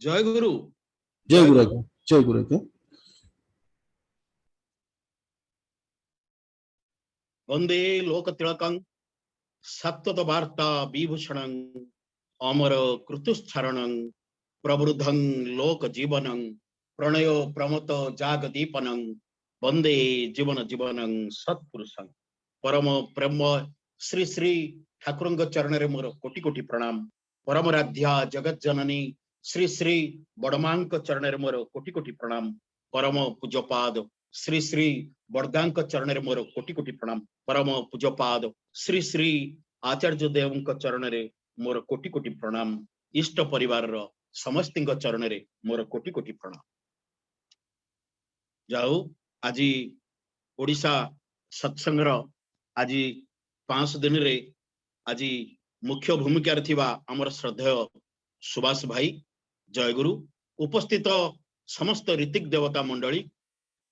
जय गुरु। जय गुरु आज्ञा। जय गुरु आज्ञा। वंदे लोक तिलकं सत्वत वार्ता विभूषणं अमर कृतुश्चरणं प्रवृद्धं लोक जीवनं प्रणयो प्रमत जागदीपनं वंदे जीवन जीवनं सत्पुरुषं परम प्रेम श्री श्री ठाकुरंग चरण रे मोर कोटि कोटि प्रणाम। परमराध्या जगत जननी श्री श्री बड़मांक चरण रे मोर कोटि कोटि प्रणाम। परम पूज्यपाद श्री श्री बड़दांक चरण रे मोर कोटि कोटि प्रणाम। परम पूज्यपाद श्री श्री आचार्य देव चरण रे मोर कोटि कोटि प्रणाम। इष्ट परिवार रो समस्त चरण रे मोर कोटि कोटि प्रणाम। जाऊ आज ओडिशा सत्संग आज 5 दिन रे आज मुख्य भूमिका थिबा हमर श्रद्धेय सुभाष भाई जयगुरु उपस्थित समस्त ऋतिक देवता मंडली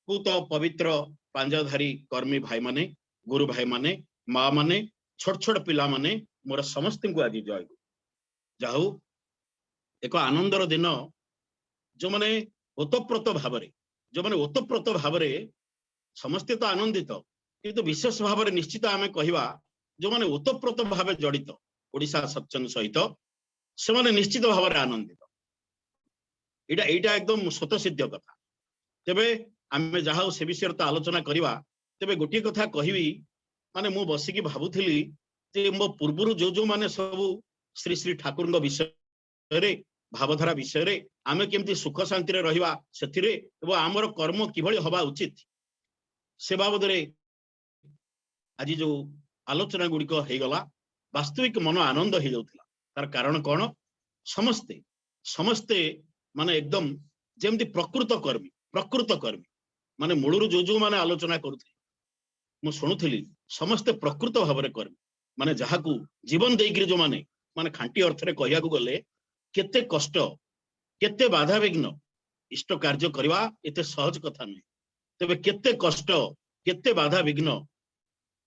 पूत पवित्र पांजाधारी कर्मी भाई माने गुरु भाई माने माँ माने छोट छोट पिला माने मोर समस्त को आज जयगुरु। जाऊ एक आनंदर दिन जो माने ओतप्रोत भाव जो माने ओतप्रोत भाव समस्ते तो आनंदित किंतु विशेष भाव निश्चित आम कहवा जो माने ओतप्रोत भाव जड़ित ओडिशा सत्संग सहित से माने निश्चित भाव आनंदित। एटा एटा एकदम स्वतः सिद्ध कथा। तेबे आमे जहाँ से विषय तो आलोचना करवा तेबे गोटे कथा कहबी माने मु बसिकी भाबुथिली जे मो पूर्वरु जो माने सब श्री श्री ठाकुर विषय रे भावधारा विषय रे आमे केमती सुख शांति रे रहिबा सेथिरे एवं आमर कर्म किभଳି हवा उचित से बाबद रे आज जो आलोचना गुड़िक हो गला वास्तविक मन आनंद हो जाउथिला। तार कारण कौन समस्ते समस्ते माने एकदम जेमती प्रकृत कर्मी माने मूलरू जो माने आलोचना करुथि मु शुणुथिली समस्ते प्रकृत भाव में कर्मी माने जहाकू जीवन देइकरी जो माने माने खांटी अर्थ रे कहिया को गले केते कष्ट केते बाधा विघ्न इष्ट कार्य करवा एते सहज कथा नहीं। तेबे केते कष्ट केते बाधा विघ्न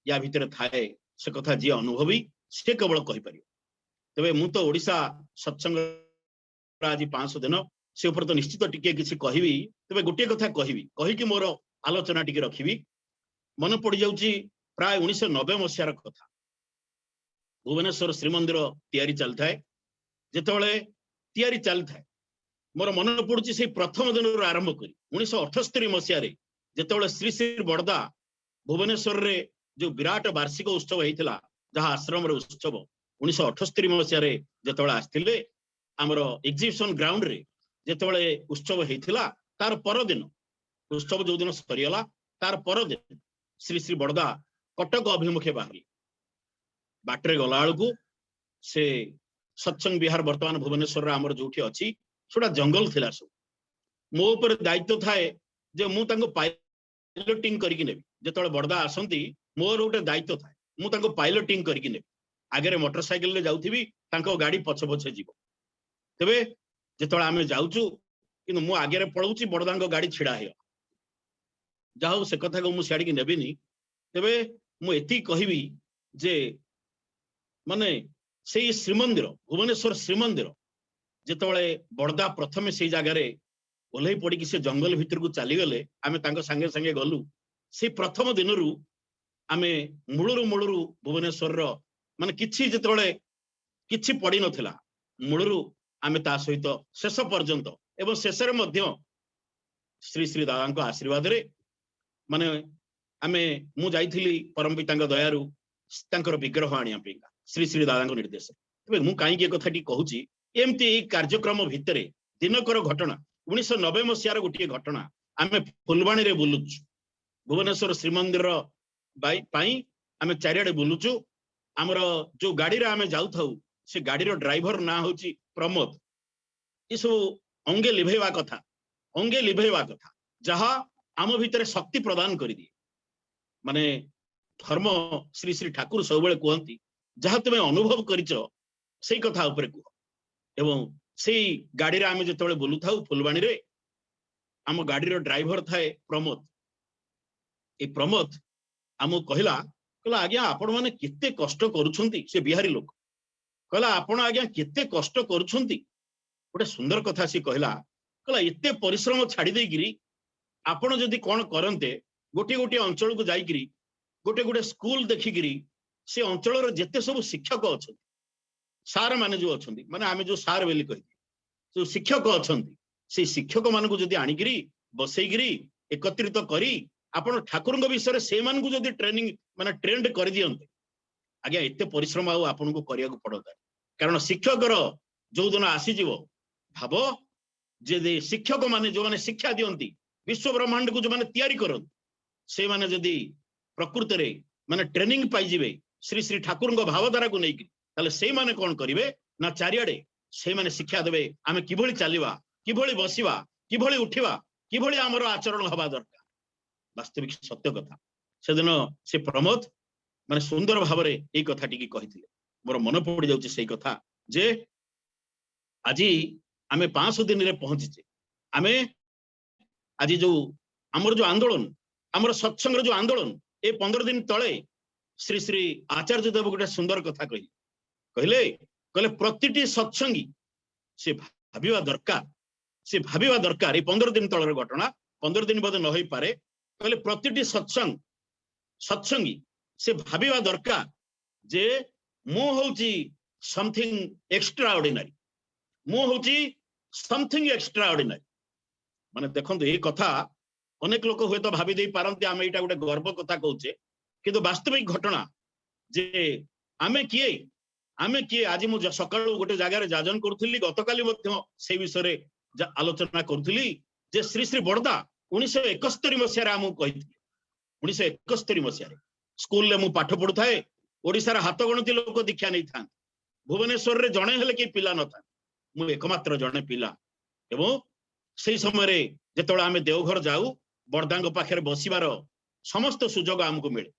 या भितर थाए से कथा जी अनुभवी से केवल कहि परियो। तेबे मु तो ओडिशा सत्संग आज 5 दिन से ऊपर तो निश्चित टिके किसी कहबी। तेबे गोटे कथा कहबी कहिकी मोर आलोचना टिके रखिबी। मन पड़ जाउची प्राय 1990 मसीहार कथा। भुवनेश्वर श्रीमंदिर तैयारी चलता है जेतबेले तैयारी चलता है मोर मन पड़ुची से प्रथम दिन आरंभ करी 1978 मसीह जेतबेले श्री श्री बड़दा भुवनेश्वर रे जो विराट वार्षिक उत्सव होता जहाँ आश्रम रे उत्सव 1978 मसीह जेतबेले आस्थिले आमर एग्जिबिशन ग्राउंड रे जेतबेले उत्सव होता तार पर दिन उत्सव जो दिन सरीगला तार पर दिन श्री श्री बड़दा कटक अभिमुखे बाहरी बाटरे गला बेलू से सत्संग विहार वर्तमान भुवनेश्वर आमर जो अच्छी छोटा जंगल थिला सब मो ऊपर दायित्व थाए जे मु तांको पायलटिंग करके नेबी जेतबेले बड़दा आसंती मोर गोटे दायित्व थाए मु तांको पायलटिंग करके नेबी आगे मोटरसाइकेल ले जाउथिबी तांको गाड़ी पछे पछे जीवो। तेबे जेतबेले आमे जाउचु किंतु मु आगे पळौची बड़दांको गाड़ी छिड़ा हे जाऊ से कथा को मु सियाडी नेबिनी। तेबे मु एती कहबी जे माने से श्रीमंदिर भुवनेश्वर श्रीमंदिर जेतबेले बड़दा प्रथमे से जगार ओल्है पड़ी से जंगल भितर को चली गले आमे तांको संगे संगे गलु से प्रथम दिन आमे मूलरू भुवनेश्वर माने किछि जेतबेले किछि पड़ी नथिला मूलरू आमे ता सहित शेष पर्यंत एवं शेष रे मध्य श्री श्री दादा आशीर्वाद रे माने आमे मु जाइथिली परम पितांग दयारु तांकर विग्रह आनिया पेगा श्री श्री दादा निर्देश। तबे मु काई के कथाटी कहूची एमती कार्यक्रम भितर दिनकर घटना 1990 मसीहार गोटे घटना आमे फुलवाणी रे बुलुचु भुवनेश्वर श्रीमंदिर आमे चारियाडे बुलुचु आमर जो गाड़ी रे आमे जाउ थाउ से गाड़ी रो ड्राइवर ना होची प्रमोद। ये सब अंगे लिभेवा कथा जहा आम भितर शक्ति प्रदान कर दिए माने धर्म श्री श्री ठाकुर सब बेले कहती जहाँ तुम्हें अनुभव करिच से कथा ऊपर कह एवं से गाड़ी रे आमे जेतबेले बुलु थाउ फुलवाणी रे आम गाड़ी रो ड्राइवर थाए प्रमोद। ए प्रमोद आम कहला आज्ञा आपण माने केते कष्ट करूछंती से बिहारी लोक कहला आपण आज्ञा केते कष्ट करूछंती गोटे सुंदर कथा सी कहला कहला एते परिश्रम छाड़ी देगिरी आपण जदि कोन करंते गोटे गोटे अंचल को जाइकिरी गोटे गोटे स्कूल देखिकिरी से अंचल रो जेते सब शिक्षक अछंती सार माने जो अछंती माने आमे जो सार बेली कहि जो शिक्षक अछंती से शिक्षक मान को जदि आनिकिरी बसैगिरी एकत्रित करी आपण ठाकुर विषय से मान को जदि ट्रेनिंग माने ट्रेंड कर दियंते आज्ञा एते परिश्रम आ आपन को करिया को पड़ता कारण शिक्षक जो दिन आसी जीवो भाव जे शिक्षक माने जो माने शिक्षा दियंती विश्व ब्रह्मांड को जो माने तैयारी करन से माने जदि प्रकृति रे माने ट्रेनिंग पाई जिवे श्री श्री ठाकुर भावधारा को नहीं ताले से माने कोन करिवे ना चारियाडे से माने शिक्षा देबे आमे किभଳି चालिबा किभଳି बसिबा किभଳି उठिबा किभଳି हमर आचरण हवा दरकार वास्तविक सत्य कथा से दिन से प्रमोद माने सुंदर भाव रे ए कथा टिकी कहिथिले मोर मन पड़ी जाउची सेई कथा जे आजी आमे 500 दिन रे पहुंचीचे आमे आजी जो हमर जो आंदोलन हमर सत्संग जो आंदोलन ए 15 दिन तळे श्री श्री आचार्य देव गोटे सुंदर कथा कहले कहले प्रतिटी सत्संगी से भाबिवा दरकार ए 15 दिन तळर घटना 15 दिन बद न होई पारे कहले प्रतिटी सत्संगी से भाबिवा दरकार जे मो होची समथिंग एक्स्ट्रा ऑर्डिनरी मो होची समथिंग एक्स्ट्रा ऑर्डिनरी माने देखंतु ए कथा अनेक लोक हुए तो भाभी दे पारंती आमे एटा गोटे गर्व कथा कहूचे किंतु वास्तविक घटना जे आमे किए आज मु सकाळु गोटे जगह रे जाजन करथुली गतकाली मध्य से विषय रे आलोचना करथुली जे श्री श्री बड़दा 1971 मसिया रे हमु कहिथि 1971 मसिया रे स्कूल ले मु पाठ पढु थाए ओडिसा रा हाथ गणति लोक दीक्षा नै था भुवनेश्वर रे जणे हेले कि पिला न था मु एकमात्र जणे पिला एवं से समय रे जेतोळे आमे देवघर जाऊ बड़दांग पाखे बसिबार समस्त सुजोग आमको मिले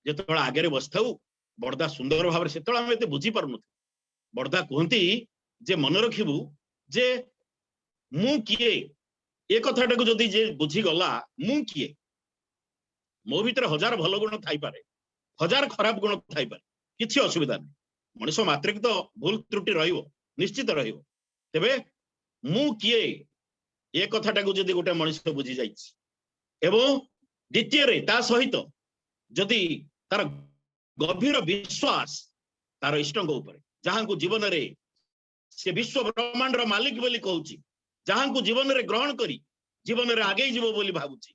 जेतोळे आगे रे बसथाऊ बड़दा सुंदर भाव से आम एते बुझी पारनु बड़दा कहती जे मन रखिबू जे मु किए ए कथाटा को जदि जे बुझी गला मु किए मो भीतर 1000 भल गुण थाई पारे 1000 खराब गुण थाई पारे किछि असुविधा नहीं मनुष्य मात्रिक तो भूल त्रुटि रहिबो निश्चित रहिबो तेबे मु किए ए कथाटा को जदि गोटे मनुष्य बुझी जाइछि एवं द्वितीय रे ता सहित जदि तार गभीर विश्वास तार इष्टंग ऊपर जहां को जीवन रे से विश्व ब्रह्मांड रो मालिक बोली कहूची जहां को जीवन रे ग्रहण करी जीवन रे आगे जीवो बोली भाबुची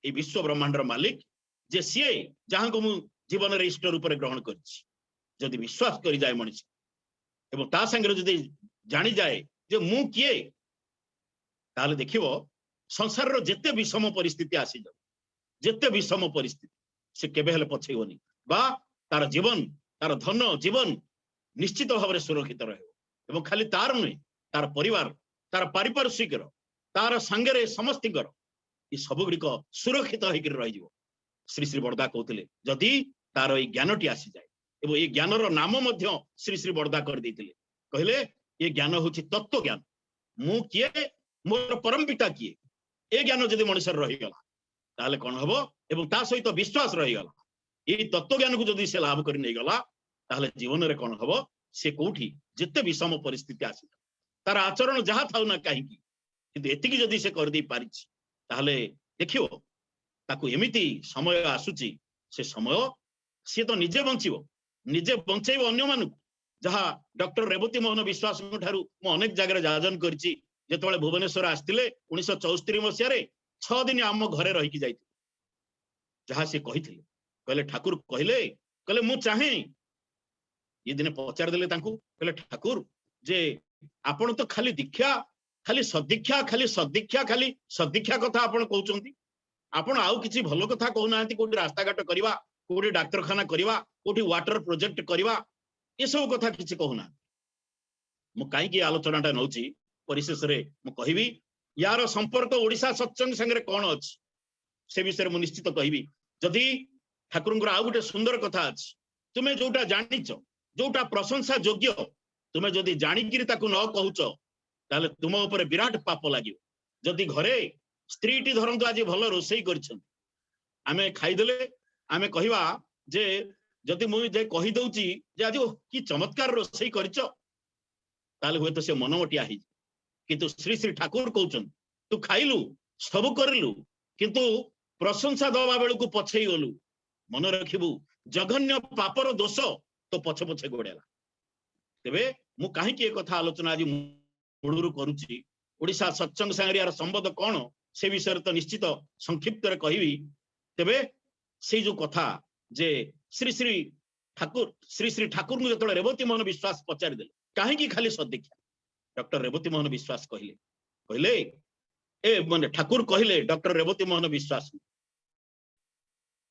ए विश्व ब्रह्मांड रो मालिक जे सीए जहां को मु जीवन रे इष्ट रूप रे ग्रहण करछि जदि विश्वास करी जाय मनुष्य एवं ता संगे जदि जानी जाए जे मु किए ताले देखिबो संसार रो जेते विषम परिस्थिति आसी जाऊ जेते विषम परिस्थिति से केबे हेले पछेइबोनी बा तार जीवन तार धन जीवन निश्चित भाव में सुरक्षित रहे एवं खाली तार नुहे तार परिवार तार पारिपार्श्विक तार संगे समस्त ये सब गुड़िक सुरक्षित होकर रही श्री श्री बड़दा कहते जदि तार ये ज्ञानटी आसी जाए एवं ये ज्ञान नाम श्री श्री बड़दा कर देते कहले ये ज्ञान हूँ तत्व ज्ञान मु किए मोर परम पिता किए ए ज्ञान जदि मनुष्य रहीगला ताले कौन हम एवं ता सहित विश्वास रहीगला ये तत्व ज्ञान को जदि से लाभ कर नहीं गला ताहले जीवन रे कौन हम से कोठी जिते विषम परिस्थिति आसी तार आचरण जहाँ थाउ ना कहीं किंतु एतिकी जदि से कर दे पारि ताहले देखियो ताकू एमिति समय आसुची से समय सी तो निजे बंचिबो निजे बंचेइबो अन्य मानक जहाँ डॉक्टर रेवती मोहन विश्वास ठारू मु अनेक जगह जाजन करछि जेतबेले भुवनेश्वर आस्तिले 1974 मसिया रे 6 दिन आम घरे रही जाई जहाँ से कहिथिले कहले ठाकुर कहले मु चाहे ये दिन पचार देले तांकू कहले ठाकुर जे आपण तो खाली दीक्षा खाली सदीक्षा कथा आपण कहउचंती आपण आउ किछि भलो कथा कहू नांती कोठी रास्ता घाट करबा कोठी डाक्तरखाना करबा कोठी वाटर प्रोजेक्ट करबा ये सब कथा किछि कहू ना मु काई की आलोचनाटा नउची परिशेष रे मु कहिबी यार संपर्क ओडिसा सत्संग संगे कोन अछि से विषय मु निश्चित कहिबी जदि ठाकुर आउ गोटे सुंदर कथा अछि तुमे जोटा जानिच जोटा प्रशंसा योग्य तुमे जदि जानिकिरी ताकू न कहूच ताले तुम ऊपर विराट पाप लागियो जदि घरे स्त्री टी धरंतु आज भल रोसई करछन आमे खाइदेले आमे कहिबा जे जदि मु जे कहि दउची जे आज की चमत्कार रोसई करछ ताले होय तो से मनमटिया हि किंतु श्री श्री ठाकुर कहउछन तू खाइलु सब करलु किंतु प्रशंसा दवा बेलू पछई गलु मन रखिबु जघन्य पापर दोष तो पछ पछे गोड़ेला तेबे मु काहे की कथा आलोचना आज मूलरू करूची ओडिशा सत्संग संग्रियार संबंध कौन से विषय तो निश्चित संक्षिप्त रे कहिबी तेबे से जो कथा जे श्री श्री ठाकुर जो रेवती मोहन विश्वास पचारि देले काहे की खाली सदीक्षा डॉक्टर रेवती मोहन विश्वास कहले कहले ए माने ठाकुर कहले डॉक्टर रेवती मोहन विश्वास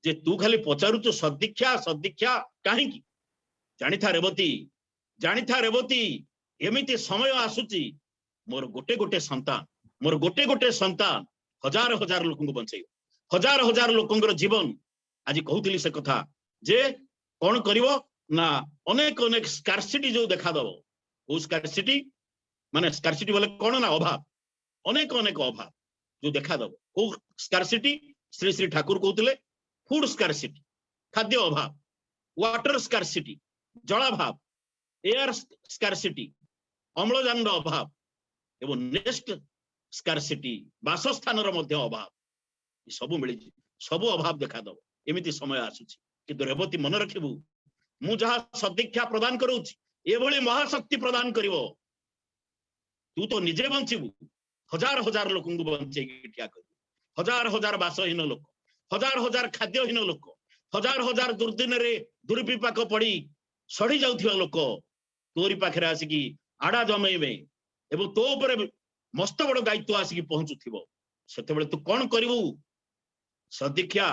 जे तू खाली पचारुचु सदीक्षा सदीक्षा काहे की जानिथा रेवती एमिति समय आसुची मोर गोटे गोटे संतान हजार हजार लोक बंचै हजार हजार लोकंर जीवन आज कहूली से कथा जे कौन करिवो ना अनेक अनेक स्कार्सिटी जो देखा दबो वो स्कार्सिटी माने स्कार्सिटी बोले कौन ना अभाव अनेक अनेक अभाव जो देखा दबो वो स्कार्सिटी श्री श्री ठाकुर कहते फूड स्कार्सिटी खाद्य अभाव वाटर स्कार्सिटी जलाभाव एयर स्कार्सिटी अम्लजान अभाव एवं नेक्स्ट स्कार्सिटी बासस्थान अभाव सब मिली सब अभाव देखा दब एमती समय आसुची किंतु रेवती मन रखिबू मु जहा सदीक्षा प्रदान करूची एभली महाशक्ति प्रदान करिवो तू तो निजे बंचिबू हजार हजार लोक बंचे ठिया कर हजार हजार बासहीन लोक हजार हजार खाद्यहीन लोक हजार हजार दुर्दिन रे दुर्विपाक पड़ी सड़ी जाउथिबा लोक तोरी पाखरे आसिकी आड़ा जमेबे एवं तो ऊपर मस्त बड़ दायित्व आसिकी पहुंचुथिबो सेते बेले तू कौन करिवू सदीक्षा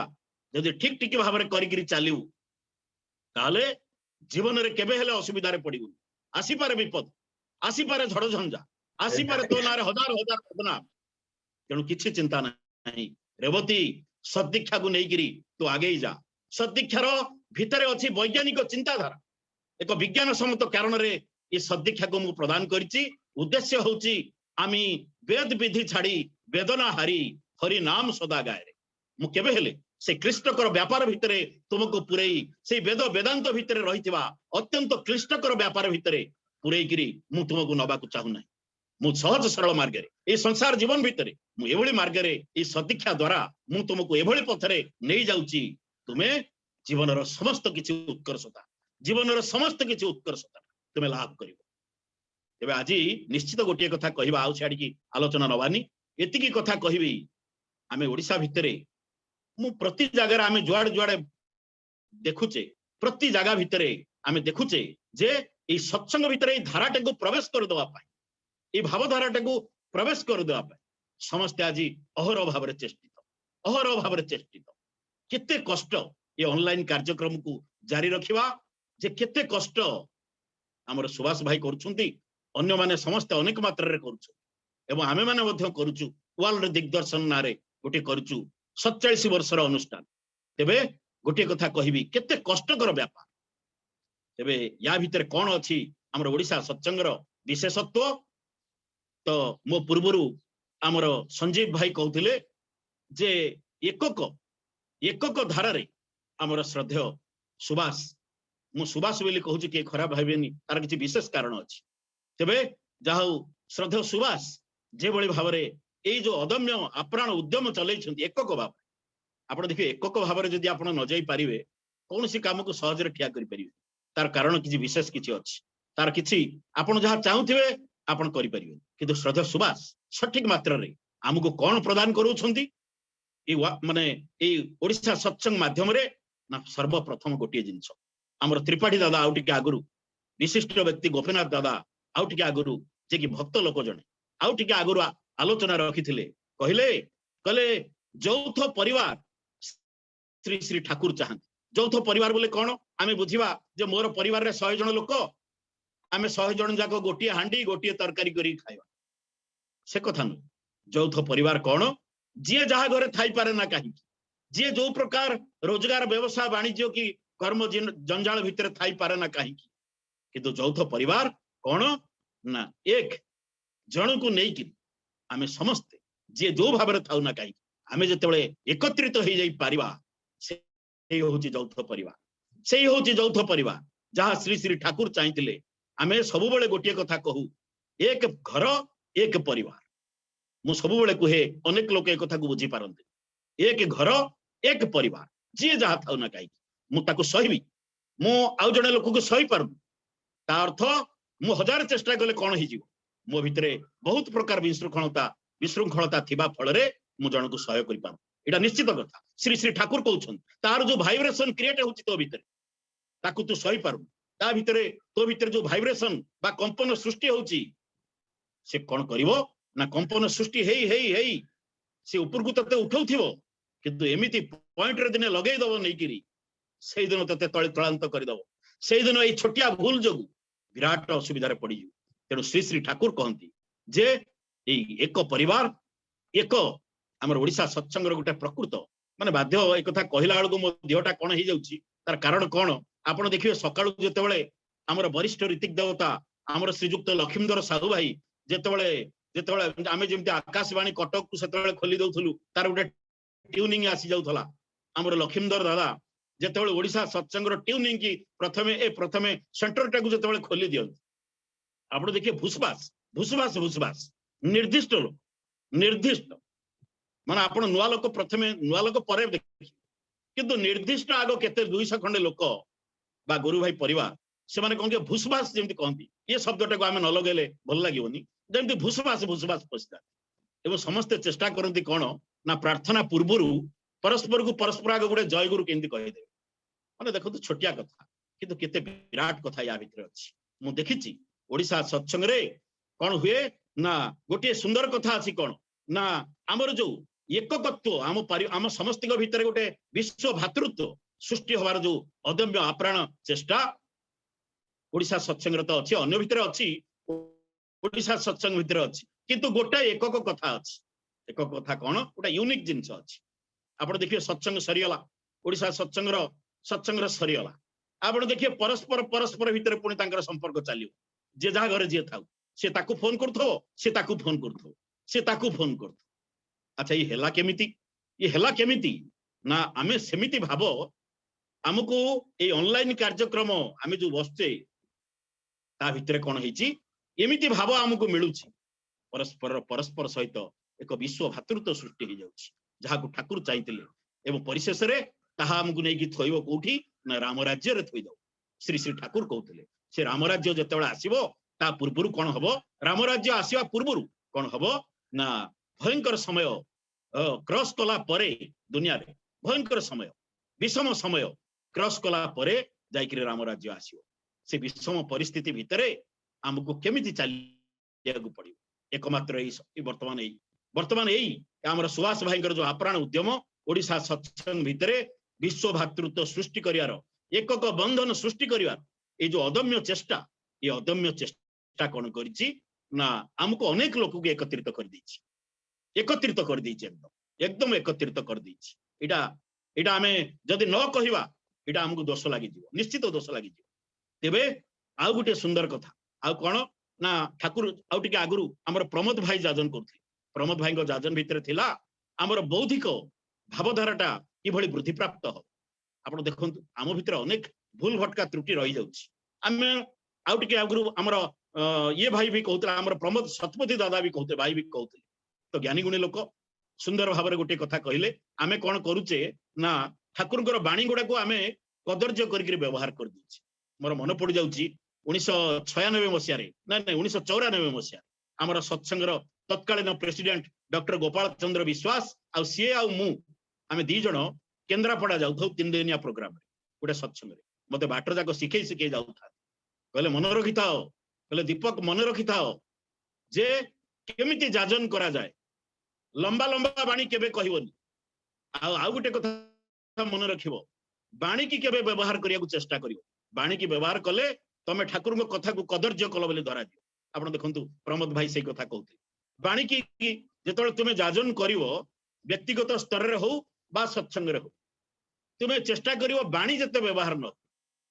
जदि ठीक ठीक भाव में करी चलू ताले जीवन रे केबे हेले असुविधा रे पड़िबू आसीपारे विपद आसीपारे झड़ झंझा आसीपारे तो नारे हजार हजार बदनाम तेणु किछि चिंता नहीं रेवती सदीक्षा को नहीं तू आगे ही जा सदीक्षार भितर अच्छी वैज्ञानिक चिंताधारा एक विज्ञान सम्मत कारण रे ये सदीक्षा को मु प्रदान करिछि उद्देश्य होउछि आमी वेद विधि छाड़ी वेदना हारी हरि नाम सदा गायरे मु केबे हेले से क्लिष्टकर व्यापार भितरे तुमको पुरई से वेद वेदांत भितरे रहिथिबा अत्यंत क्लिष्टकर व्यापार भितरे पुरईगिरी मु तुमको नबा को चाहू नाही मु सहज सरल मार्ग रे ए संसार जीवन भितरे मु एभली मार्ग रे ए सदीक्षा द्वारा मु तुमको एभली पथरे नै जाउची तुमे जीवनर समस्त किछि उत्कर्षता जीवनर समस्त किछि उत्कर्षता तुमे लाभ करिवो तेबे आज निश्चित गोटे कथा कहबा आउ छाड़ी की आलोचना नबानी एतिकी कथा कहबी आमे ओडिशा भितरे मु प्रति जगह आमे जुआड़ जुआड़े देखुचे प्रति जगह भितरे आमे देखुचे जे ए सत्संग भितरे ए धाराटा को प्रवेश कर दवा पाई ए भावधाराटा को प्रवेश कर दवा पाई समस्त आज अहरह भाव चेष्टित केते कष्ट ये ऑनलाइन कार्यक्रम को जारी रखिबा जे केते कष्ट हमर सुभाष भाई करूछंती अन्य माने समस्त अनेक मात्रा रे करूछु एवं आमे माने मध्य करूछु वर्ल्ड दिग्दर्शन नारे गोटे करूछु 47 वर्षर अनुष्ठान तेबे गोटे कथा कहबी केते कष्टकर व्यापार तेबे या भितर कौन अछि हमर ओडिशा सत्संगर विशेषत्व तो मो पूर्वरु हमर संजीव भाई कहउथिले जे एकक धारा रे हमर श्रद्धेय सुभाष मु सुभाष बोली कहूची के खराब भाबेनी तार किछि विशेष कारण अछि तेबे जाहौ श्रद्धेय सुभाष जे बळी भाव रे ए जो अदम्य आप्राण उद्यम चलै छथि एकक भाव आपण देखिए एकक भाव रे जदि आपण न जाई परिबे कोनसी काम को सहज रे ठिया करि परिबे तार कारण किछि विशेष किछि अछि तार किछि आपण जहा चाहुथिबे आपण करि परिबे किंतु श्रद्धेय सुभाष सठिक मात्रा रे हमको कोन प्रदान करूछंती ए माने ए ओडिशा सत्संग माध्यम रे ना सर्वप्रथम गोटे जिंस हमर त्रिपाठी दादा आउटिके आगुरु विशिष्ट व्यक्ति गोपीनाथ दादा आउटिके आगुरु जे कि भक्त लोक जने आउटिके आगुरु आलोचना रखिथिले कहले जौथ परिवार श्री श्री ठाकुर चाहନ୍ତି जौथ परिवार बोले कौन आमे बुझिबा जे मोर परिवार रे 100 जन लोक आमे 100 जन जाको गोटिए हांडी गोटिए तरकारी करी खाइबा से कथा न जौथ परिवार कौन जे जहा घरे थाई पारे ना काहे जे जो प्रकार रोजगार व्यवसाय वाणिज्य की कर्म जंजाल भितर थाई पारे ना काहे किंतु जौथ परिवार कौन ना एक जन को नहीं कि आमे समस्ते जे जो भाव में थाउ ना कहीं आमे जेतेबेले एकत्रित हो जाई पारिबा से होची जौथ परिवार जहाँ श्री श्री ठाकुर चाहिए आमे सबुबले गोटे कथा कहू एक घर एक परिवार मु सब बेले कहे अनेक लोक एक कथा को बुझी पारंते एक घर एक परिवार जी जहाँ था ना कहीं मुझे सहबी मु आउ जड़े लोक को सही पार ता अर्थ मु हजार चेष्टा कले कौन हो मो भितर बहुत प्रकार विशृंखलता थिबा फल मु जन को सहाय कर पार एटा निश्चित कथा श्री श्री ठाकुर कहउछन तार जो वाइब्रेशन क्रिएट होची तो भितर ताकू तू सही पार ता भितर तो भितर जो वाइब्रेशन बा कंपन सृष्टि होची से कौन करिवो ना कंपन सृष्टि हेई से ऊपर को तते उठाउथिबो किंतु एमिति पॉइंट रे दिने लगेई दबो नै किरी सेई दिन तते तळे तळांत करि दबो सेई दिन ए छोटिया भूल जोगु विराट असुविधा रे पड़ी जु तेनु श्री श्री ठाकुर कहंती जे एक परिवार एक हमर ओडिसा सत्संग गोटे प्रकृत माने बाध्य एक कथा कहला बेलू मो देहटा कौन हो जाउची तार कारण कौन आपण देखिए सकाळू जेतेबेले हमर वरिष्ठ ऋतिक देवता हमर श्रीजुक्त लक्ष्मीधर साधु भाई जेतेबेले जेतेबेले आमे जेमति आकाशवाणी कटक को सेतेबेले खोली दउथलु तार गोटे ट्यूनिंग आसी जाउथला हमर लक्ष्मीधर दादा जेतेबेले ओडिसा सत्संग रो ट्यूनिंग की प्रथमे सेंटर टाकू जेतेबेले खोली दियन आपण देखिए भूसबास निर्दिष्ट माने आपण नुआ लोक प्रथमे नुआ लोक परे देखि किंतु निर्दिष्ट आगो केते 200 खंडे लोक बा गुरु भाई परिवार से माने कोन के भूसबास जेमति कहंती ये शब्दटा को आमे न लगेले भल लागिवनी जेमति भूसबास पछता एवं समस्त चेष्टा करंती कोन ना प्रार्थना पूर्वरु परस्पर आगो गुडे जय गुरु केंती कहि दे माने देखो तो छोटिया कथा किंतु केते विराट कथा या भितर अछि मु देखिछि ओडिसा सत्संग रे कोन हुए ना गोटे सुंदर कथा अछि कोन ना हमर जो एककत्व आम समस्त भितर गोटे विश्व भातृत्व सृष्टि होवार जो अदम्य आप्राण चेष्टा ओडिसा सत्संग तो अच्छी अन्य भितर अच्छी ओडिसा सत्संग भितर अच्छी किंतु गोटे एकक कथा अच्छी एक कथा कौन गोटे यूनिक जिनस अच्छी आप देखिए सत्संग सरीगला ओडिसा सत्संग सरीगला आप देखिए परस्पर भितर पुणी संपर्क चलियो जे जहाँ घर जी था से ताकू फोन करथो से ताकू फोन करथो से ताकू फोन करथो अच्छा ये हेला केमिति ना आमे सेमिति भाबो हमको ए ऑनलाइन कार्यक्रम आमे जो बसचे ता भितर कोन हेची एमिति भाव हमको मिलुची परस्पर सहित एक विश्व भातृत्व सृष्टि हो जाउची जहा को ठाकुर चाहितिले एवं परिशेष रे ताहा हमको नै कि थोइबो कोठी ना राम राज्य रे थोइ दो श्री श्री ठाकुर कहउतले से राम राज्य जेतेबेला आसीबो ता पूर्वरु कोन हबो राम राज्य आसीबा पूर्वरु कोन हबो ना भयंकर समय क्रॉस कला परे दुनिया रे भयंकर समय विषम समय क्रॉस कला परे जाइकरी राम राज्य आसीबो से विषम परिस्थिति भितरे हमको केमिति चलियागु पड़िबो एकमात्र एई वर्तमान एई हमर सुभाष भाईकर जो आप्राण उद्यम ओडिसा सत्संग भितरे विश्व भातृत्व सृष्टि करियार एकक बंधन सृष्टि करियार ए जो अदम्य चेष्टा कोन करिछि ना हमको अनेक लोक को एकत्रित कर दैछि एकदम एकत्रित कर दैछि एटा हमें जदि न कहिबा एटा हमको दोष लागि जिवो निश्चित दोष लागि जिवो तेबे आउ गुटे सुंदर कथा आउ कोन ना ठाकुर आउ टिके आगुरु हमर प्रमोद भाई जाजन करथि प्रमोद भाई को जाजन भितर थिला हमर बौद्धिक भावधाराटा कि भली वृद्धि प्राप्त हो आपण देखंतु आम भितर अनेक भूल भटका त्रुटि रहि जाउछि आमे आउ टिके आगुरु हमर ये भाई भी कहते हमर प्रमोद सतपति दादा भी कहते भाई भी कहते तो ज्ञानी गुणी लोक सुंदर भाव में गोटे कथा कहले आमे कौन करुचे ना ठाकुर बाणी गुड़ा को आमे कदर्य करके व्यवहार कर दीचे मोर मन पड़ जाउची 1996 मसीह ना 1994 मसीह आमर सत्संगर तत्कालीन प्रेसिडेंट डॉक्टर गोपाल चंद्र विश्वास आ सी आ मु आमे दी जण केन्द्रापड़ा जाऊ 3 दिनिया प्रोग्राम गोटे सत्संग मत बाटर जाक शिखे जाऊ कहले मन रखी था कहले दीपक मन रखी था जे केमिति जाजन करा जाए लंबा लंबा बाणी केबे कहिवनी आ गोटे कथा मन रखिबो बाणी की केबे व्यवहार करिया को चेष्टा करियो बाणी की व्यवहार कले तमे ठाकुर को कथा को कदर्य कल बोली धरा दियो आपण देखंतु प्रमोद भाई से कथा कहते बाणी की जेतोल तुमे जाजन करिवो व्यक्तिगत स्तर रे हो बा सत्संग रे हो तुमे चेष्टा करिवो बाणी जते व्यवहार न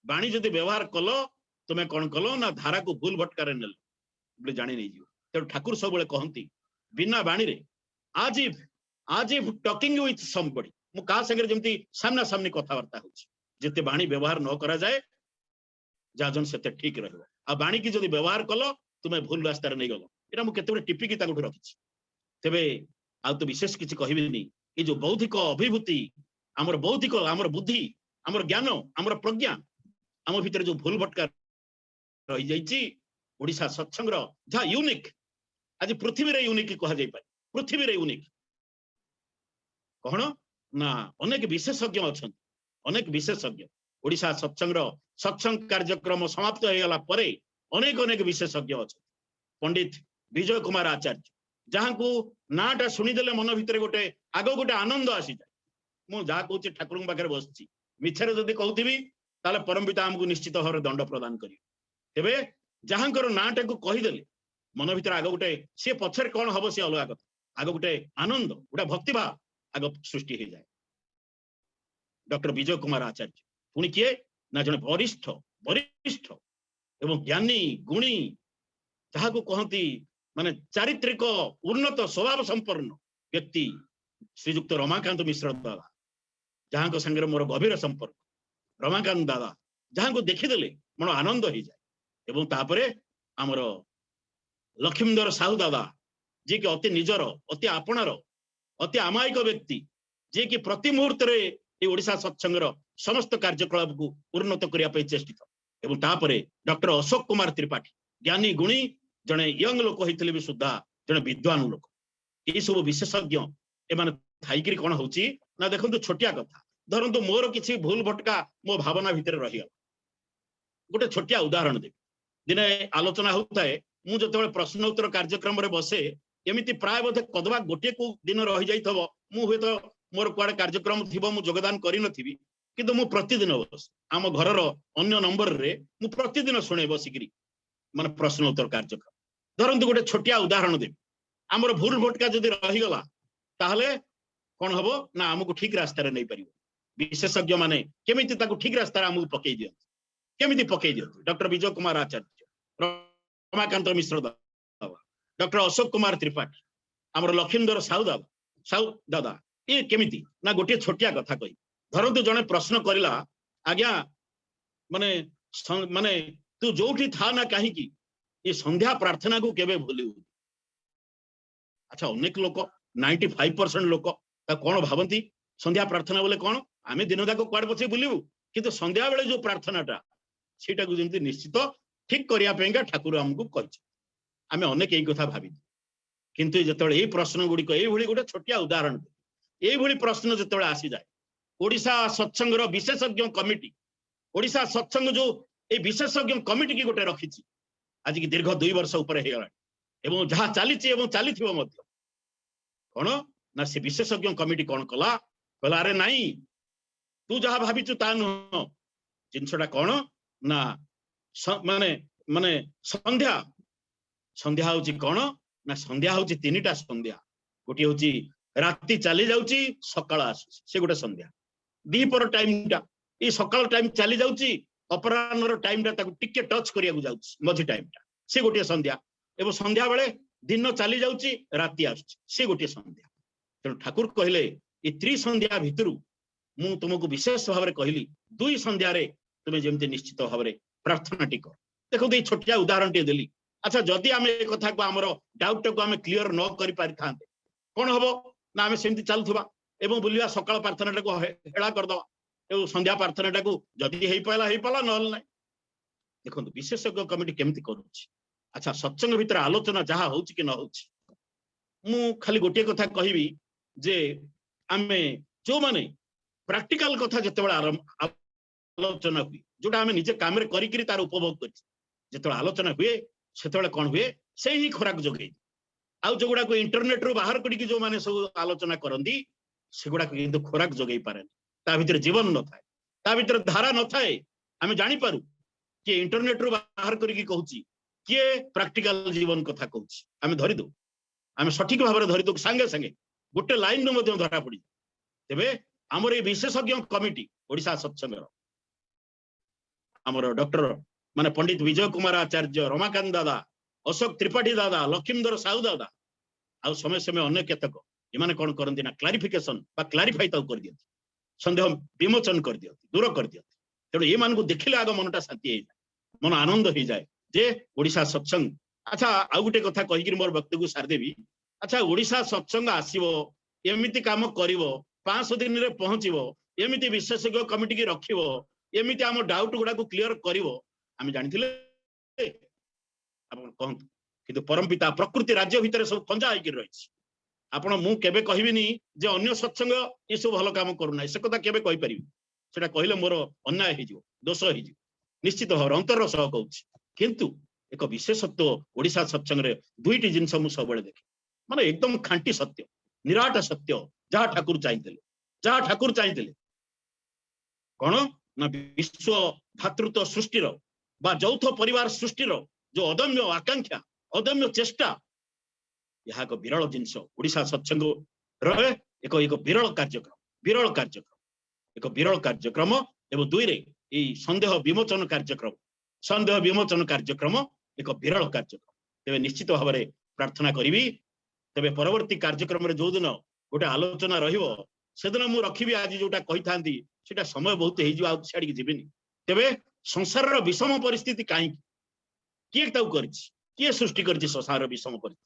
बाणी जते व्यवहार कलो तुमे कोन कलो ना धारा को भूल भटकारे नेल बोले जानि नै जियो तेणु ठाकुर सब बेले कहंती बिना बाणी रे आज इफ टॉकिंग विथ समबडी मु का संगे जेमती सामना सामने कथावार्ता होछि जेते बाणी व्यवहार न करा जाए जाजन सेते ठीक रहबो आ बाणी की जदी व्यवहार कलो तुमे भूल रास्ता रे नै गलो एटा मु केते टिपिकी ताकु रखिछि तेबे आ तो विशेष किछि कहबिनी ए जो बौद्धिक अभिभूति हमर बौद्धिक हमर बुद्धि हमर ज्ञान हमर प्रज्ञा हम भितर जो भूल भटका रही जाइछि ओडिशा सत्संग रो जा यूनिक आज पृथ्वी रे यूनिक कहा जाय पारे पृथ्वी रे यूनिक कौन ना अनेक विशेषज्ञ अच्छा अनेक विशेषज्ञ ओडिशा सत्संग रो सत्संग कार्यक्रम समाप्त हो गला परे अनेक अनेक विशेषज्ञ अच्छा पंडित विजय कुमार आचार्य जहां को नाटा शुणीदेले मन भितर गोटे आग गोटे आनंद आसी जाए मु जहा कहूँ ठाकुर पाखे बसची मिछरे जदि कहूथी ताले परम पिता हमको निश्चित भाव दंड प्रदान करिवे तेबे जहांकर नाटा को कहीदेले मन भितर आग गोटे सी पछरे कौन हम सी अलग कथा आग गोटे आनंद गोटे भक्तिभाव आग सृष्टि हो जाए डॉक्टर विजय कुमार आचार्य पुणी किए ना जने वरिष्ठ वरिष्ठ एवं ज्ञानी गुणी जहा को कहती माने चारित्रिक उन्नत स्वभाव संपन्न व्यक्ति श्रीजुक्त रमाकांत मिश्र दादा जहां को संगे मोर गभीर संपर्क रमाकांत दादा जहां को देखीदेले मन आनंद हो जाए एवं तापरे आमर लक्ष्मीधर साहू दादा जी के अति निजर अति आपणार अति अमायिक व्यक्ति जे कि प्रति मुहूर्त रे ओडिशा सत्संग समस्त कार्यकलाप को उन्नत करने चेष्टित एवं तापरे डॉक्टर अशोक कुमार त्रिपाठी ज्ञानी गुणी जड़े यंग लोक होते भी सुधा जड़े विद्वान लोक ये सब विशेषज्ञ एमाने थाइकरी कौन होची ना देखो छोटिया कथा धरतु मोर किसी भूल भटका मो भावना भितर रहीगला गोटे छोटिया उदाहरण देवी दिने आलोचना होता है मु जो प्रश्न उत्तर कार्यक्रम रे बसे एमती प्राय बोधे कदवा गोटे को दिन रही जाइथबो मु हुए तो मोर कुआडे कार्यक्रम थिबो मु योगदान करि नथिबि किंतु मु प्रतिदिन बस आम घरर अन्य नंबर रे मु प्रतिदिन शुणे बसिकरी माने प्रश्न उत्तर कार्यक्रम धरतु गोटे छोटिया उदाहरण देवी आमर भूल भटका जदि रहीगला ताहले कौन हबो ना हमको ठीक रास्ता रे नहीं परिबो विशेषज्ञ माने केमिति ताकू ठीक रास्ता रे हमको पकई दियंत केमिति पकई दियंत डॉक्टर विजय कुमार आचार्य रमाकांत मिश्र दादा डॉक्टर अशोक कुमार त्रिपाठी आमर लक्ष्मीधर साहू दादा ये केमिति ना गोटे छोटिया कथा कही धरतु जने प्रश्न करिला आज्ञा माने माने तू जोठी था ना कहीं की ये संध्या प्रार्थना को केबे भूलिउ अच्छा अनेक लोक 95% लोक कौन भावती संध्या प्रार्थना बोले कौन आम दिन जाक कुआडे बसे बुलू किंतु संध्या बेले जो प्रार्थनाटा सेटा को जमी निश्चित ठीक करने ठाकुर आमको कही आम अनेक यही कथा भावी किंतु जिते ये प्रश्न गुड़िक ये गोटे छोटिया उदाहरण ये प्रश्न जिते आसी जाए ओडिशा सत्संग विशेषज्ञ कमिटी ओडिशा सत्संग जो ये विशेषज्ञ कमिटी की गोटे रखी आज की दीर्घ 2 वर्ष उपर हो जहाँ चली चली कौन ना से विशेषज्ञ कमिटी कौन कला कहला अरे नाई तू जहाँ भाविचु ता नुह जिनसटा कौन ना माने माने संध्या संध्या होची कौन ना संध्या होची 3टा संध्या गोटे होची राति चली जाउची सकाळ आसुची से गोटे संध्या दीपर टाइमटा ये सकाळ टाइम चली जाउची अपराह्नर टाइमटा ताकू टिके टच करिया जाउची मझी टाइमटा से गोटे संध्या एवं संध्या बेले दिन चली जाउची राति आसुची से गोटे संध्या तेणु ठाकुर कहले ये 3 संध्या भितरु मु तुमको विशेष भाव में कहली 2 संध्या रे तुम्हें जमती निश्चित भाव में प्रार्थना टी कर देखो ये छोटिया उदाहरण टे देली अच्छा जदि आम ए कथा को आमर डाउट को आम क्लीयर न कर पारि थांते कौन हम ना आम सेमती चलुवा एवं बुलिया सकाळ प्रार्थना को हेला करदवा एवं संध्या प्रार्थना को जदि हो पाला नहल ना देखो विशेषज्ञ कमिटी केमती करुछि अच्छा सत्संग भितर आलोचना जहाँ हो कि न हो मु खाली गोटे कथा कहबी जे आमे जो माने प्रैक्टिकल कथा जिते आलोचना हुए जोटा आम निजे काम करी तार उपभोग कर आलोचना हुए से कौन हुए से ही खोराक जोगे आउ जो गुड़ा इंटरनेट रू बाहर करके जो माने सब आलोचना करती से गुड़ा किंतु खोराक जोगे पारे ता भीतर जीवन न थाए ता भीतर धारा न थाए आम जानी पारू कि इंटरनेट रू बाहर करके कहूची किए प्रैक्टिकल जीवन कथा कहूची आम धरी दो आम सठिक भाव में धरी दो सांगे सांगे गोटे लाइन रू धरा पड़ी तेबे आमर ये विशेषज्ञ कमिटी ओडिशा सत्संग आमर डॉक्टर माने पंडित विजय कुमार आचार्य रमाकांत दादा अशोक त्रिपाठी दादा लक्ष्मीधर साहू दादा आ समय समय अन्य केतक इमाने कौन करती ना क्लारिफिकेशन क्लारिफाई कर दियंती संदेह विमोचन कर दियंती दूर कर दियंती तेणु ये मान को देखिले आग मनटा शांति हो जाए मन आनंद हो जाए जे ओडिशा सत्संग अच्छा आउ गोटे कथा कहिकिर मोर वक्तव्य को सार देवी। अच्छा ओडिशा सत्संग आसीबो एमिति काम करिवो 500 दिन रे पहुंचीबो एमिति विशेषज्ञ कमिटी की रखिबो एमिति हम डाउट गुडा को क्लियर करिवो हम जानिथिले आपण कहंतु किंतु परम पिता प्रकृति राज्य भितर सब खंजा आइकिर रहिछि। आपण मु केबे कहिबिनी जे अन्य सत्संग ये सब भलो काम करू नै से कथा केबे कहि परिबी सेटा कहिले मोर अन्याय हे जिवो दोष हे जिवो निश्चित भाव अंतर सह कहूछि। किंतु एक विशेषत्व ओडिशा सत्संग रे दुईटी जिंस मु सबले देखे माने एकदम खांटी सत्य निराट सत्य जहाँ ठाकुर चाहिए कौन ना विश्व भातृत्व सृष्टिर बा यौथ परिवार सृष्टिर जो अदम्य आकांक्षा अदम्य चेष्टा यह एक विरल जिनस ओडिशा सत्संग रहे एक एक विरल कार्यक्रम एवं दुई रे संदेह विमोचन कार्यक्रम एक विरल कार्यक्रम तेरे निश्चित भाव में प्रार्थना करी तेरे परवर्ती कार्यक्रम जो दिन गोटे आलोचना रहिबो सेदिन मु रखिबी आज जोटा कहि थांती सेटा समय बहुत हे जिवा छाडी जीविनी तेबे संसार रो विषम परिस्थिति काहे किए ताऊ करछि किए सृष्टि करछि संसार रो विषम परिस्थिति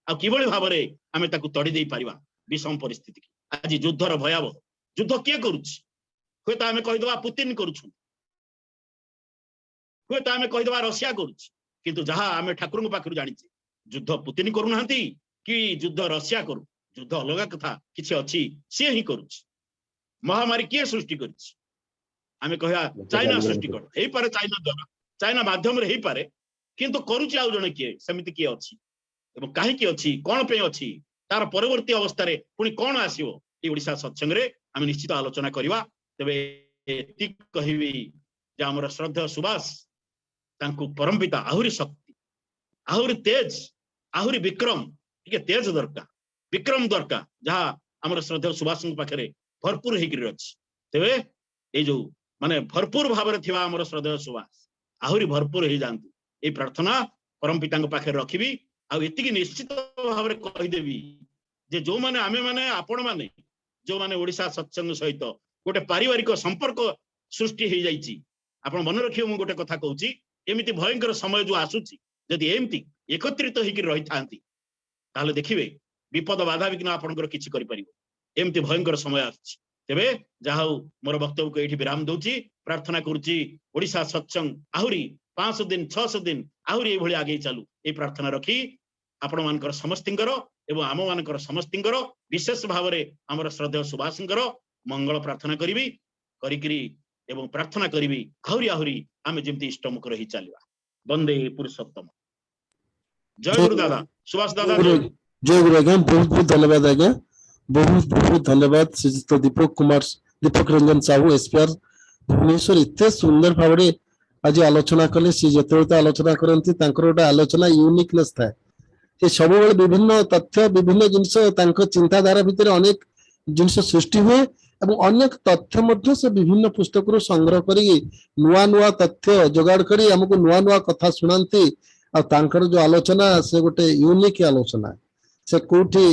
आ किबळी भाव रे आमे ताकू तडी देई परिबा विषम परिस्थिति आज युद्धर भयावह युद्ध किए करूछि होय त आमे कहि दवा पुतिन करूछु होय त आमे कहि दवा रशिया करूछि किंतु जहां आमे ठाकुरଙ୍କ पाखरु जानिछि युद्ध पुतिन करू नाहंती कि युद्ध रशिया करू युद्ध अलग कथा किसी अच्छी सी ही करुच्ची महामारी किए सृष्टि करुच्ची आमे कहया चाइना सृष्टि कर हेई पारे चाइना द्वारा चाइना माध्यम रे हेई पारे किंतु करुच्ची आउ जने किए समिति किए अछि एवं काहे की अछि कोन पे अछि तार परवर्ती अवस्था रे पुनी कोन आसीबो ए ओडिशा सत्संग रे आमे निश्चित आलोचना करिवा तबे एति कहिबी जे हमर श्रद्धा सुभाष तांकु परम पिता आहुरी शक्ति आहुरी तेज आहुरी विक्रम टिके तेज दरकार विक्रम दरकार जहाँ आमर श्रद्धा सुभाष पाखे भरपूर होकर अच्छी तेरे ये जो माने भरपूर भाव में थिबा आमर श्रद्धा सुभाष आहुरी भरपूर हो जातु ये प्रार्थना परम पिता पाखे रखी आती निश्चित भाव में कहीदेवी जे जो माने आमे माने आपण माने जो माने ओडिशा सत्संग सहित गोटे पारिवारिक संपर्क सृष्टि हो जाइए आपण मन रखिए मु गोटे कथा कहूँ एमती भयंकर समय जो आसूची जदि एमती एकत्रित होकर रही थांती ताहले देखिबे विपद बाधा विघ्न आपणकर किछि करि परिबो एमती भयंकर समय आछि तेबे जाहा मोर वक्तव्य को एठी विराम दउची प्रार्थना करूची ओडिशा सत्संग आहुरी 500 दिन 600 दिन आहुरी ए भली आगे चालू ए प्रार्थना रखी आपण मानकर समस्तिंकर एवं आम मानकर समस्तिंकर विशेष भाव रे हमर श्रद्धेय सुभाषंकर मंगल प्रार्थना करिवि करिकरी एवं प्रार्थना करिवि आहुरी आहुरी आमे जेमती इष्टमुख रही चालिबा वंदे पुरुषोत्तम जय गुरु दादा सुभाष दादा जय गुरु आज्ञा बहुत बहुत धन्यवाद आज्ञा बहुत धन्यवाद श्रीजुक्त दीपक रंजन साहू एसपीआर भुवनेश्वर इतने सुंदर भाव में आज आलोचना कले सी जो आलोचना करती गोटे आलोचना यूनिकनेस था सब विभिन्न तथ्य विभिन्न जिनस चिंताधारा भितर अनेक जिनस सृष्टि हुए और अनेक तथ्य मध्य से विभिन्न पुस्तक संग्रह कर नुआ नुआ तथ्य जोगाड़ करी हमको नुआ नुआ कथा शुणाती और जो आलोचना से गोटे यूनिक आलोचना से कोठी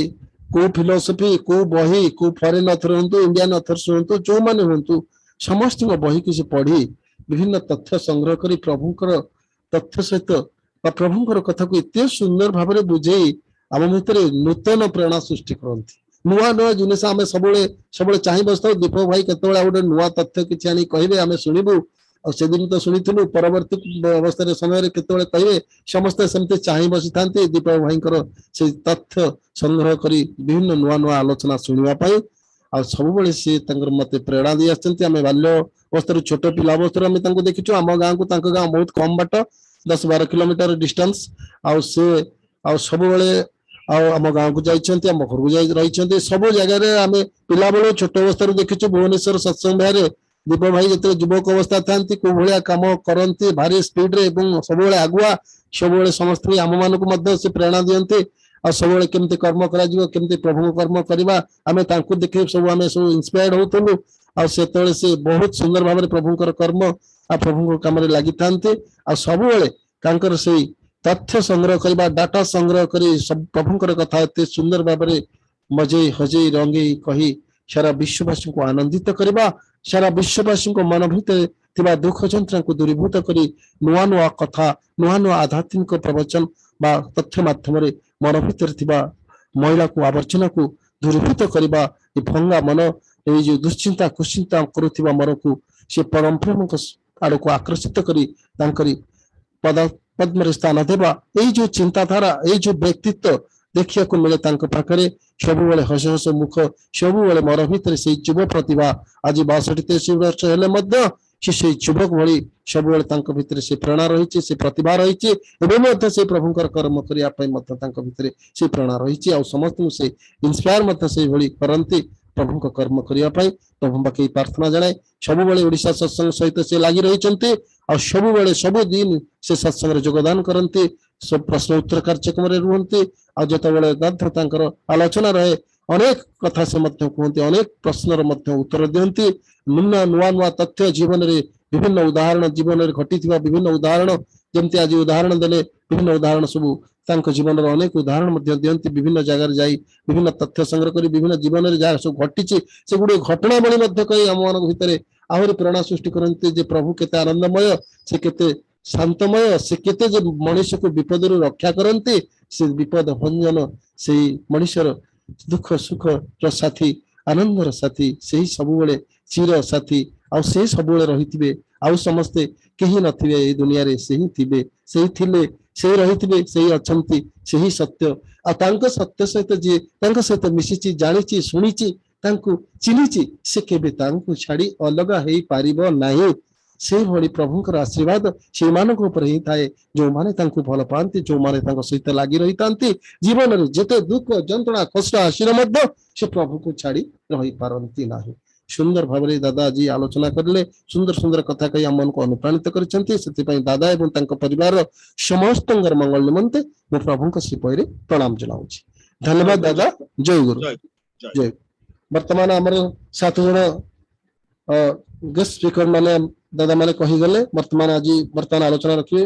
को फिलोसफी को बही को फॉरेन ऑथर हूँ इंडियन ऑथर्स हूँ जो मैंने हूँ समस्त बही किसी पढ़ी विभिन्न तथ्य संग्रह करी प्रभुंकर तथ्य सहित प्रभुंकर कथा को इतने सुंदर भाव में बुझे आम भितर नूतन प्रेरणा सृष्टि करती नुआ नुआ जिन आम सब चाह बसता दीपक भाई केतबेले गोटे नुआ तथ्य किसी आनी कहे आम शुणु और से दिन तो शुणु परवर्ती अवस्था समय केतबेले कहे समस्ते सेमती चाह बसी था दीपक भाई से तथ्य संग्रह करी विभिन्न नुआ नुआ आलोचना शुणापी आ सब सी मत प्रेरणा दी आम बाल्य अवस्था छोट पिला अवस्था आम देखीचु आम गाँव को गाँव बहुत कम बाट 10-12 किलोमीटर डिस्टेंस आउ सब आम गाँव को जाइए आम घर को रही सब जगह आम पिला बेलू छोट अवस्था देखीचु भुवनेश्वर सत्संग विहार दीपक भाई जो युवक अवस्था था को भाया कम करती भारी स्पीड रे सब आगुआ सब समस्त आम मानक से प्रेरणा दिखती आ सब केमती कर्म करमती प्रभु कर्म करवा आम देखे सब आम सब इन्स्पायर्ड होलु आ से बहुत सुंदर भाव में प्रभुकर कर्म आ प्रभु कम लगी था सब से तथ्य संग्रह करवा डाटा संग्रह कर सब प्रभुकर कथा एत सुंदर भाव में मजे हजे रंगे कही सारा विश्ववासी को आनंदित करवा सारा विश्ववासी मन भीतर थिबा दुख जंत्रा को दूरीभूत करी नुआ नुआ कथा नुआ नुआ आध्यात्मिक प्रवचन बा तथ्य माध्यम रे मन भितर थिबा महिला को आवर्जना को दूरीभूत करबा ए भंगा मन ए जो दुश्चिंता कुचिंता करुथिबा मन को से परम प्रेम को आड़ को आकर्षित करी तांकरी पद पद्म रे स्थान देबा ए जो चिंताधारा ए जो व्यक्तित्व देखिया को मिले तांको पाखरे सबुबेले हस हस मुख सबुबेले मन भितर से युव प्रतिभा आज 62-63 वर्ष हेले मध्य से युवक भली सबुबेले तांको भितर से प्रेरणा रही से प्रतिभा रही एवं मध्य से प्रभुंकर कर्म करिया पई मध्य तांको भितर से प्रेरणा रही और समस्त से इंस्पायर मध्य से भली करंती प्रभु को कर्म करिया पई प्रभु बाकी प्रार्थना जणाए सबुबेले ओडिशा सत्संग सहित से लागि रही चंती और सबुबेले सब दिन से सत्संग रे योगदान करंती सब प्रश्न उत्तर कार्यक्रम रे रुहंती और जतबेले गद्ध तांकर आलोचना रहे अनेक कथा से मध्य कहते अनेक प्रश्न मध्य उत्तर दियंती नुआ नुआ तथ्य जीवन रे विभिन्न उदाहरण जीवन रे घटिथिबा विभिन्न उदाहरण जेमति आज उदाहरण देले विभिन्न उदाहरण सब तांको जीवन रे अनेक उदाहरण मध्य दियंती विभिन्न जगह रे जाई विभिन्न तथ्य संग्रह करी विभिन्न जीवन रे जा सब घटिछि से गुडे घटना बळी मध्य कई हम मान भितरे आहुरी प्रेरणा सृष्टि करंती जे प्रभु केते आनंदमय से केते शांतमय से केते जे मनुष्य को विपद रू रक्षा करंती से विपद भंजन से मनुष्यर दुख सुख र साथी आनंद र साथी से सब बेले चिर साथी आ से सब बेले रहिथिबे आ समस्ते केही नथिबे ए दुनिया रे से ही थिबे से ही थिले से रहिथिबे से ही अछंती से ही सत्य आ तांको सत्य सहित जे तांको सहित मिसिची जानिची सुनिची तांको चिनिची से केबे तांको छाडी अलगा हेई पारिबो नाही से भली प्रभुंकर आशीर्वाद से मानक ऊपर ही थाए जो माने तांको भल पांती जो माने तांको सहित लागि रही तांती जीवन रे जते दुख जंत्रणा कष्ट आशीर मध्य से प्रभु को छाडी रही पारंती नाही सुंदर भाबरे दादा जी आलोचना करले सुंदर सुंदर कथा कही मन को अनुप्राणित करछंती सेति पई दादा एवं तांको परिवार समस्तंगर मंगल निमंते मो प्रभुंक श्रीपयरे प्रणाम जनाउछि धन्यवाद दादा जय गुरु जय वर्तमान हमर 7 जण गेस्ट स्पीकर माने दादा माने कही गले वर्तमान आज वर्तमान आलोचना रखिए।